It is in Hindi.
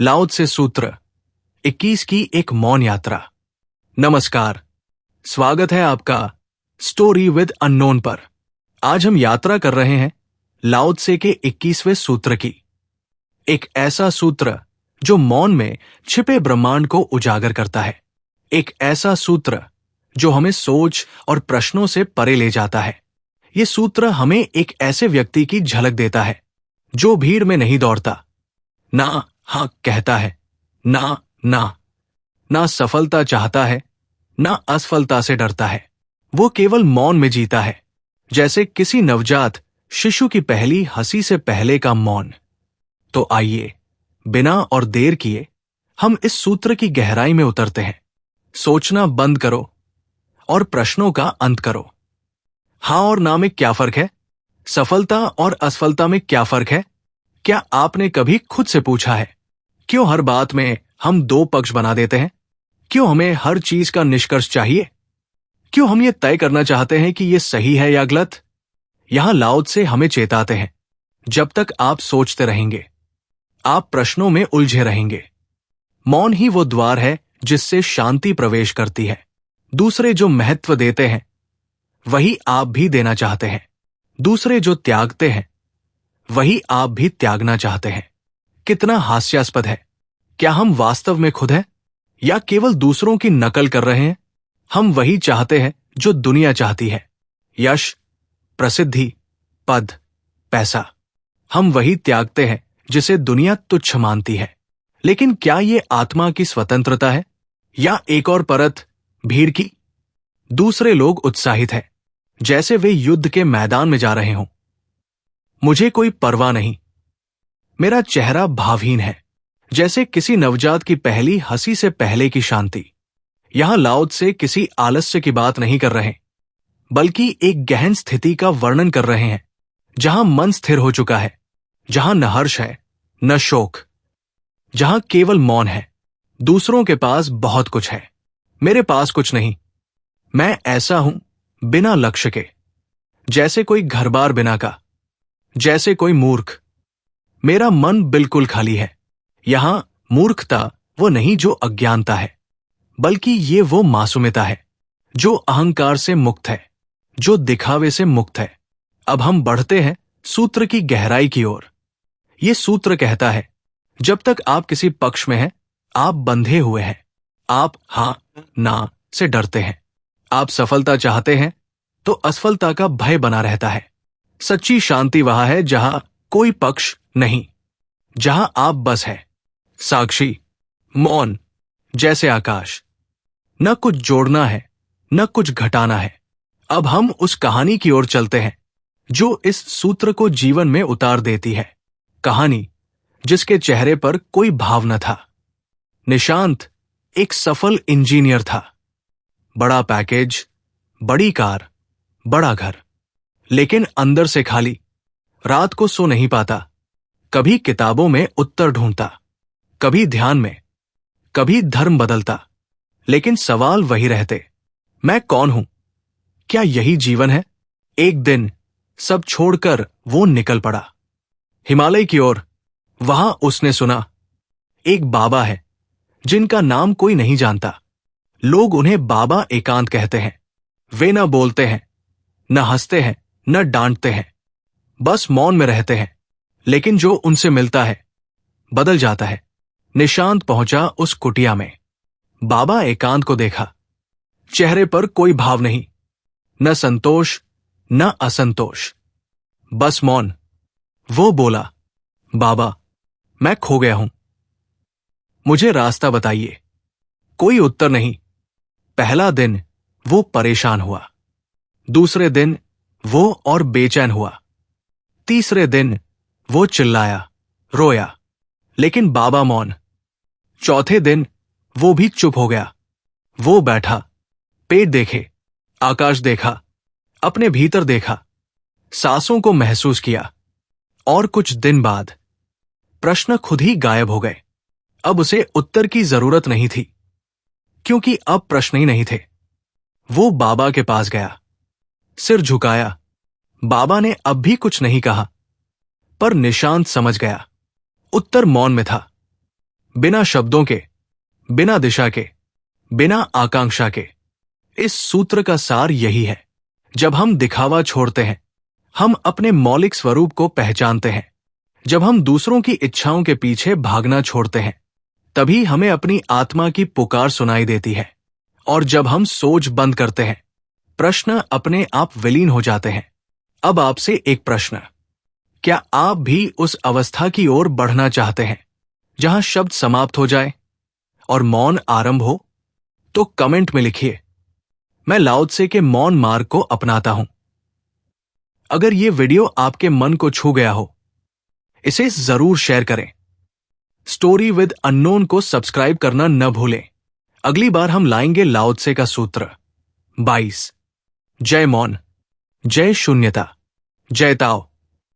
लाओ त्से सूत्र 21 की एक मौन यात्रा। नमस्कार, स्वागत है आपका स्टोरी विद अननोन पर। आज हम यात्रा कर रहे हैं लाओ त्से के 21वें सूत्र की। एक ऐसा सूत्र जो मौन में छिपे ब्रह्मांड को उजागर करता है। एक ऐसा सूत्र जो हमें सोच और प्रश्नों से परे ले जाता है। ये सूत्र हमें एक ऐसे व्यक्ति की झलक देता है जो भीड़ में नहीं दौड़ता, ना हाँ कहता है, ना सफलता चाहता है, ना असफलता से डरता है। वो केवल मौन में जीता है, जैसे किसी नवजात शिशु की पहली हंसी से पहले का मौन। तो आइए, बिना और देर किए हम इस सूत्र की गहराई में उतरते हैं। सोचना बंद करो और प्रश्नों का अंत करो। हाँ और ना में क्या फर्क है? सफलता और असफलता में क्या फर्क है? क्या आपने कभी खुद से पूछा है, क्यों हर बात में हम दो पक्ष बना देते हैं? क्यों हमें हर चीज का निष्कर्ष चाहिए? क्यों हम ये तय करना चाहते हैं कि ये सही है या गलत? यहां लाओ त्से हमें चेताते हैं, जब तक आप सोचते रहेंगे, आप प्रश्नों में उलझे रहेंगे। मौन ही वो द्वार है जिससे शांति प्रवेश करती है। दूसरे जो महत्व देते हैं वही आप भी देना चाहते हैं। दूसरे जो त्यागते हैं वही आप भी त्यागना चाहते हैं। कितना हास्यास्पद है। क्या हम वास्तव में खुद हैं या केवल दूसरों की नकल कर रहे हैं? हम वही चाहते हैं जो दुनिया चाहती है, यश, प्रसिद्धि, पद, पैसा। हम वही त्यागते हैं जिसे दुनिया तुच्छ मानती है। लेकिन क्या ये आत्मा की स्वतंत्रता है या एक और परत भीड़ की? दूसरे लोग उत्साहित हैं, जैसे वे युद्ध के मैदान में जा रहे हों। मुझे कोई परवाह नहीं। मेरा चेहरा भावहीन है, जैसे किसी नवजात की पहली हंसी से पहले की शांति। यहां लाओ त्से किसी आलस्य की बात नहीं कर रहे, बल्कि एक गहन स्थिति का वर्णन कर रहे हैं, जहां मन स्थिर हो चुका है, जहां न हर्ष है न शोक, जहां केवल मौन है। दूसरों के पास बहुत कुछ है, मेरे पास कुछ नहीं। मैं ऐसा हूं बिना लक्ष्य के, जैसे कोई घर बार बिना का, जैसे कोई मूर्ख। मेरा मन बिल्कुल खाली है। यहां मूर्खता वो नहीं जो अज्ञानता है, बल्कि ये वो मासूमियता है जो अहंकार से मुक्त है, जो दिखावे से मुक्त है। अब हम बढ़ते हैं सूत्र की गहराई की ओर। ये सूत्र कहता है, जब तक आप किसी पक्ष में हैं, आप बंधे हुए हैं। आप हाँ ना से डरते हैं। आप सफलता चाहते हैं तो असफलता का भय बना रहता है। सच्ची शांति वहां है जहां कोई पक्ष नहीं, जहां आप बस है, साक्षी, मौन, जैसे आकाश। न कुछ जोड़ना है न कुछ घटाना है। अब हम उस कहानी की ओर चलते हैं जो इस सूत्र को जीवन में उतार देती है। कहानी जिसके चेहरे पर कोई भाव न था। निशांत एक सफल इंजीनियर था। बड़ा पैकेज, बड़ी कार, बड़ा घर, लेकिन अंदर से खाली। रात को सो नहीं पाता। कभी किताबों में उत्तर ढूंढता, कभी ध्यान में, कभी धर्म बदलता, लेकिन सवाल वही रहते, मैं कौन हूं? क्या यही जीवन है? एक दिन सब छोड़कर वो निकल पड़ा हिमालय की ओर। वहां उसने सुना, एक बाबा है जिनका नाम कोई नहीं जानता। लोग उन्हें बाबा एकांत कहते हैं। वे न बोलते हैं, न हंसते हैं, न डांटते हैं, बस मौन में रहते हैं। लेकिन जो उनसे मिलता है बदल जाता है। निशांत पहुंचा उस कुटिया में। बाबा एकांत को देखा। चेहरे पर कोई भाव नहीं, न संतोष न असंतोष, बस मौन। वो बोला, बाबा, मैं खो गया हूं, मुझे रास्ता बताइए। कोई उत्तर नहीं। पहला दिन वो परेशान हुआ, दूसरे दिन वो और बेचैन हुआ, तीसरे दिन वो चिल्लाया, रोया, लेकिन बाबा मौन। चौथे दिन वो भी चुप हो गया। वो बैठा, पेट देखे, आकाश देखा, अपने भीतर देखा, सांसों को महसूस किया। और कुछ दिन बाद प्रश्न खुद ही गायब हो गए। अब उसे उत्तर की जरूरत नहीं थी, क्योंकि अब प्रश्न ही नहीं थे। वो बाबा के पास गया, सिर झुकाया। बाबा ने अब भी कुछ नहीं कहा, पर निशांत समझ गया। उत्तर मौन में था। बिना शब्दों के, बिना दिशा के, बिना आकांक्षा के। इस सूत्र का सार यही है, जब हम दिखावा छोड़ते हैं, हम अपने मौलिक स्वरूप को पहचानते हैं। जब हम दूसरों की इच्छाओं के पीछे भागना छोड़ते हैं, तभी हमें अपनी आत्मा की पुकार सुनाई देती है। और जब हम सोच बंद करते हैं, प्रश्न अपने आप विलीन हो जाते हैं। अब आपसे एक प्रश्न, क्या आप भी उस अवस्था की ओर बढ़ना चाहते हैं जहां शब्द समाप्त हो जाए और मौन आरंभ हो? तो कमेंट में लिखिए, मैं लाओ त्से के मौन मार्ग को अपनाता हूं। अगर यह वीडियो आपके मन को छू गया हो, इसे जरूर शेयर करें। स्टोरी विद अननोन को सब्सक्राइब करना न भूलें। अगली बार हम लाएंगे लाओ त्से का सूत्र 22। जय मौन, जय शून्यता, जय ताओ।